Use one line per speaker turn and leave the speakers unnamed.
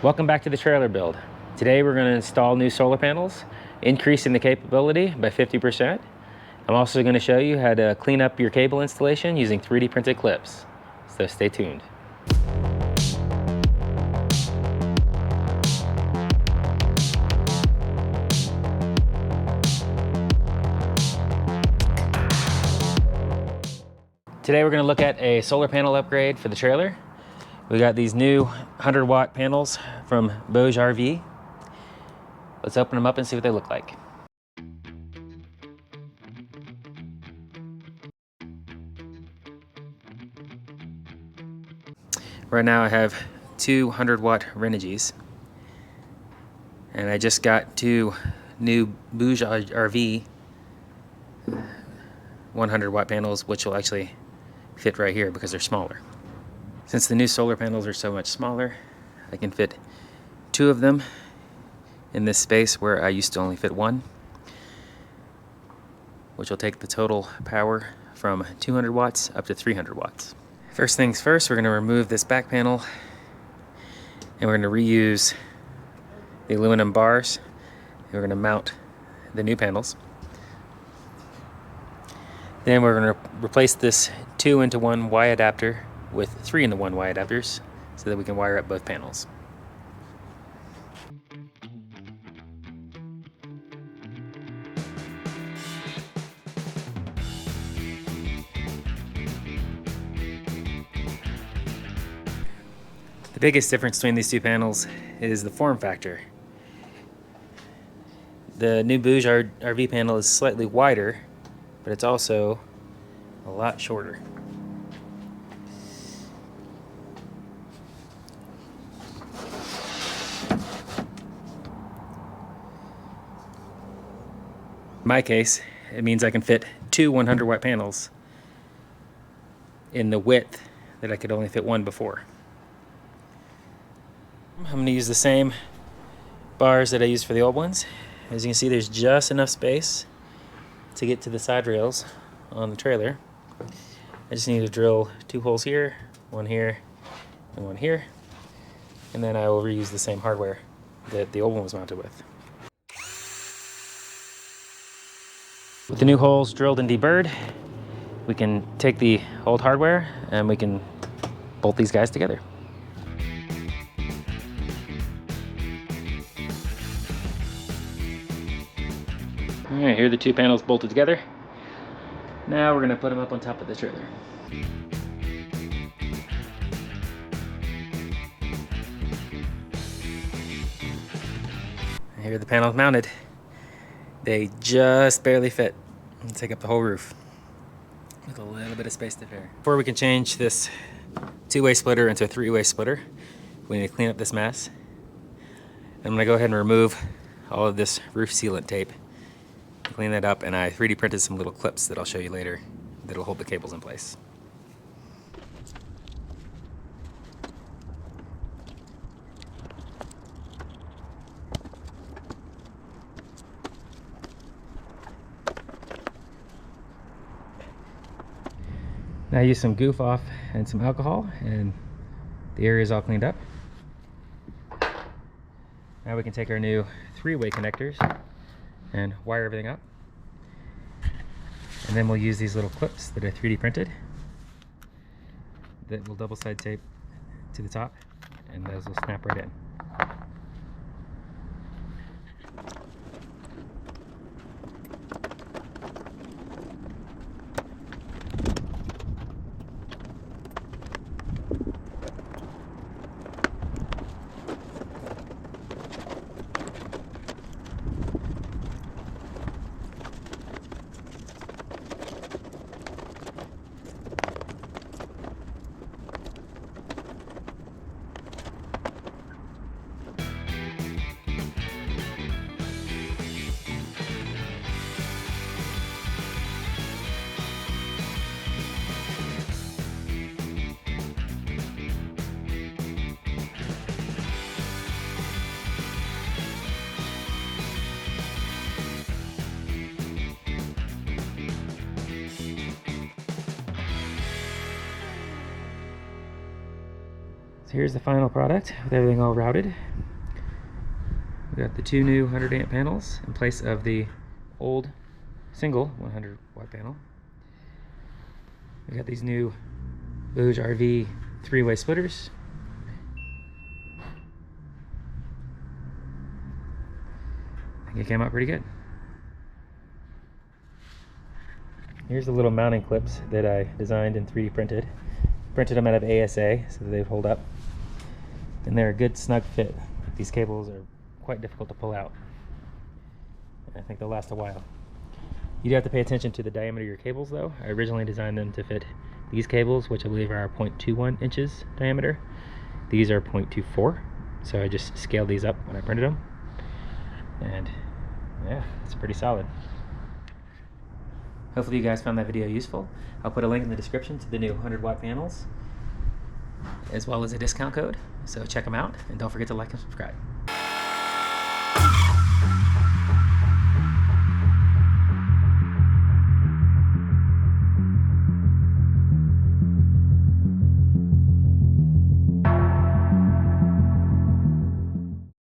Welcome back to the trailer build. Today we're going to install new solar panels, increasing the capability by 50%. I'm also going to show you how to clean up your cable installation using 3D printed clips. So stay tuned. Today we're going to look at a solar panel upgrade for the trailer. We got these new 100-watt panels from BougeRV. Let's open them up and see what they look like. Right now I have two 100-watt Renogy's, and I just got two new BougeRV 100-watt panels, which will actually fit right here because they're smaller. Since the new solar panels are so much smaller, I can fit two of them in this space where I used to only fit one, which will take the total power from 200 watts up to 300 watts. First things first, we're going to remove this back panel and we're going to reuse the aluminum bars. And we're going to mount the new panels. Then we're going to replace this 2-into-1 Y adapter with 3-in-1 Y adapters so that we can wire up both panels. The biggest difference between these two panels is the form factor. The new BougeRV panel is slightly wider, but it's also a lot shorter. In my case, it means I can fit two 100-watt panels in the width that I could only fit one before. I'm going to use the same bars that I used for the old ones. As you can see, there's just enough space to get to the side rails on the trailer. I just need to drill two holes here, one here, and one here. And then I will reuse the same hardware that the old one was mounted with. With the new holes drilled and deburred, we can take the old hardware and we can bolt these guys together. Alright, here are the two panels bolted together. Now we're going to put them up on top of the trailer. Here are the panels mounted. They just barely fit and take up the whole roof with a little bit of space to spare. Before we can change this two-way splitter into a three-way splitter, we need to clean up this mess. I'm going to go ahead and remove all of this roof sealant tape. Clean that up, and I 3D printed some little clips that I'll show you later that'll hold the cables in place. Now I use some goof off and some alcohol, and the area is all cleaned up. Now we can take our new three-way connectors and wire everything up. And then we'll use these little clips that are 3D printed that will double side tape to the top, and those will snap right in. So here's the final product with everything all routed. We got the 2 new 100 amp panels in place of the old single 100 watt panel. We got these new BougeRV 3-way splitters. I think it came out pretty good. Here's the little mounting clips that I designed and 3D printed. Printed them out of ASA so that they hold up. And they're a good snug fit. These cables are quite difficult to pull out. I think they'll last a while. You do have to pay attention to the diameter of your cables though. I originally designed them to fit these cables, which I believe are 0.21 inches diameter. These are 0.24, so I just scaled these up when I printed them. And yeah, it's pretty solid. Hopefully you guys found that video useful. I'll put a link in the description to the new 100 watt panels, as well as a discount code. So check them out, and don't forget to like and subscribe.